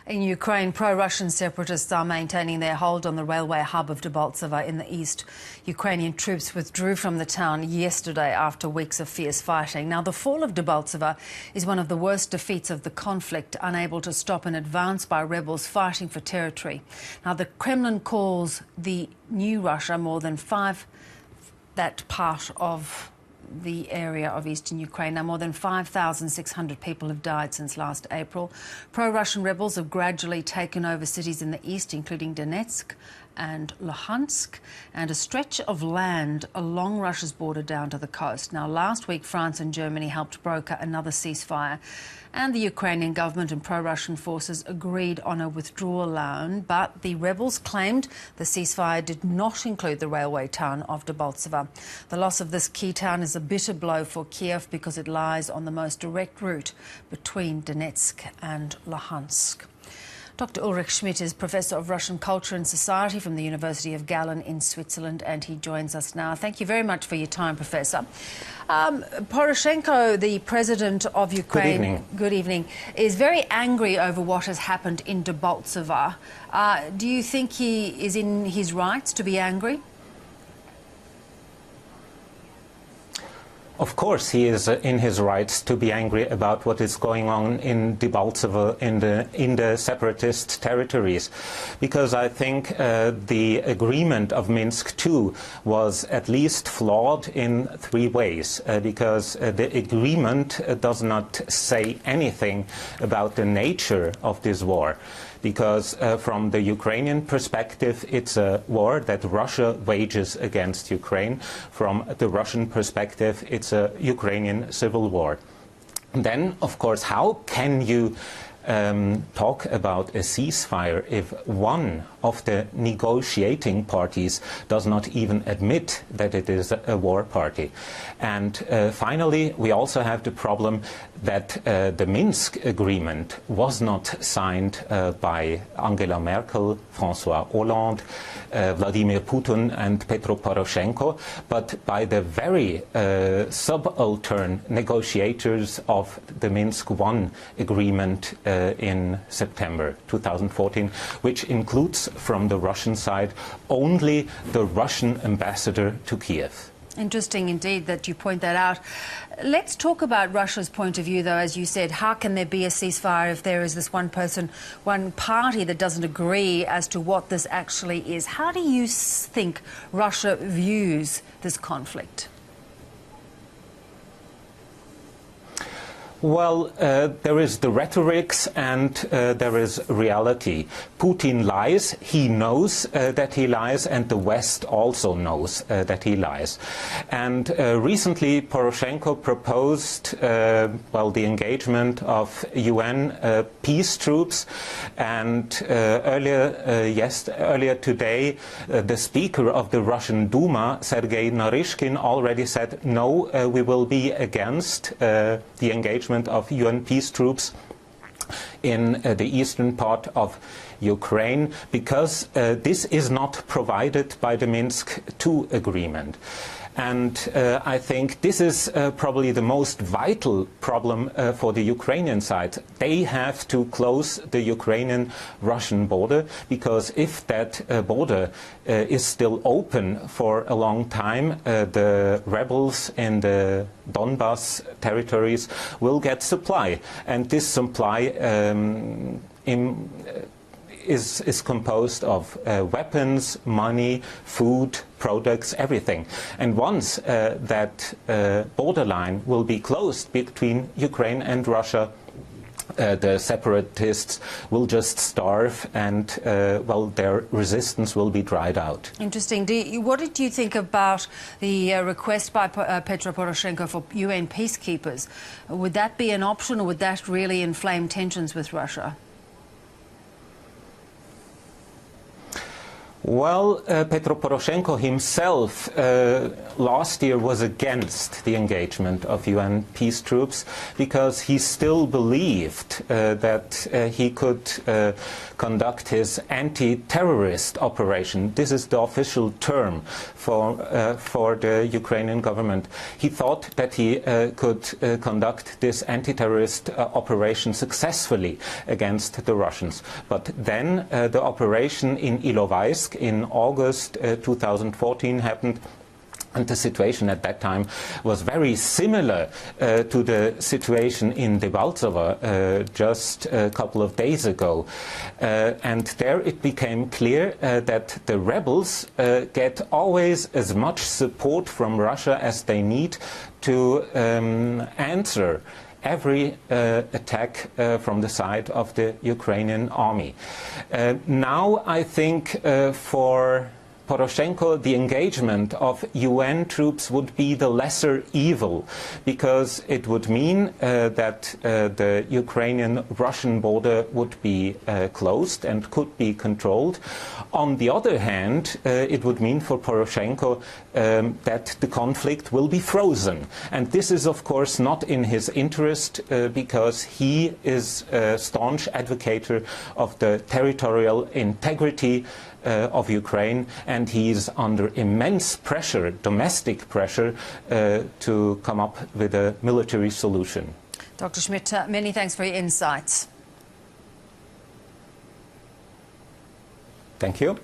In Ukraine, pro-Russian separatists are maintaining their hold on the railway hub of Debaltseve in the east. Ukrainian troops withdrew from the town yesterday after weeks of fierce fighting. Now, the fall of Debaltseve is one of the worst defeats of the conflict, unable to stop an advance by rebels fighting for territory. Now, the Kremlin calls the new Russia that part of the area of eastern Ukraine. Now, more than 5,600 people have died since last April. Pro-Russian rebels have gradually taken over cities in the east, including Donetsk and Luhansk, and a stretch of land along Russia's border down to the coast. Now, last week, France and Germany helped broker another ceasefire, and the Ukrainian government and pro-Russian forces agreed on a withdrawal loan, but the rebels claimed the ceasefire did not include the railway town of Debaltseve. The loss of this key town is a bitter blow for Kiev because it lies on the most direct route between Donetsk and Luhansk. Dr. Ulrich Schmidt is Professor of Russian Culture and Society from the University of Gallen in Switzerland, and he joins us now. Thank you very much for your time, Professor. Poroshenko, the president of Ukraine, good evening, is very angry over what has happened in Debaltseve. Do you think he is in his rights to be angry? Of course, he is in his rights to be angry about what is going on in Debaltseve, in the separatist territories, because I think the agreement of Minsk II was at least flawed in three ways, because the agreement does not say anything about the nature of this war. Because from the Ukrainian perspective, it's a war that Russia wages against Ukraine. From the Russian perspective, it's a Ukrainian civil war. And then, of course, how can you talk about a ceasefire if one of the negotiating parties does not even admit that it is a war party? And finally, we also have the problem that the Minsk agreement was not signed by Angela Merkel, François Hollande, Vladimir Putin and Petro Poroshenko, but by the very subaltern negotiators of the Minsk I agreement in September 2014, which includes from the Russian side only the Russian ambassador to Kiev. Interesting indeed that you point that out. Let's talk about Russia's point of view, though. As you said, how can there be a ceasefire if there is this one party that doesn't agree as to what this actually is? How do you think Russia views this conflict? Well, there is the rhetorics and there is reality. Putin lies. He knows that he lies, and the West also knows that he lies. And recently Poroshenko proposed, the engagement of UN peace troops. And earlier today, the Speaker of the Russian Duma, Sergei Narishkin, already said, no, we will be against the engagement of UN peace troops in the eastern part of Ukraine, because this is not provided by the Minsk II agreement. And I think this is probably the most vital problem for the Ukrainian side. They have to close the Ukrainian-Russian border, because if that border is still open for a long time, the rebels in the Donbas territories will get supply. And this supply is composed of weapons, money, food, products, everything. And once that borderline will be closed between Ukraine and Russia, the separatists will just starve, and their resistance will be dried out. Interesting. What did you think about the request by Petro Poroshenko for UN peacekeepers? Would that be an option, or would that really inflame tensions with Russia? Well, Petro Poroshenko himself last year was against the engagement of UN peace troops because he still believed that he could conduct his anti-terrorist operation. This is the official term for the Ukrainian government. He thought that he could conduct this anti-terrorist operation successfully against the Russians. But then the operation in Ilovaisk in August 2014 happened, and the situation at that time was very similar to the situation in Debaltseve just a couple of days ago. And there it became clear that the rebels get always as much support from Russia as they need to answer every attack from the side of the Ukrainian army. Now I think for Poroshenko, the engagement of UN troops would be the lesser evil, because it would mean that the Ukrainian-Russian border would be closed and could be controlled. On the other hand, it would mean for Poroshenko that the conflict will be frozen. And this is, of course, not in his interest because he is a staunch advocate of the territorial integrity of Ukraine, and he is under immense pressure, domestic pressure, to come up with a military solution. Dr. Schmidt, many thanks for your insights. Thank you.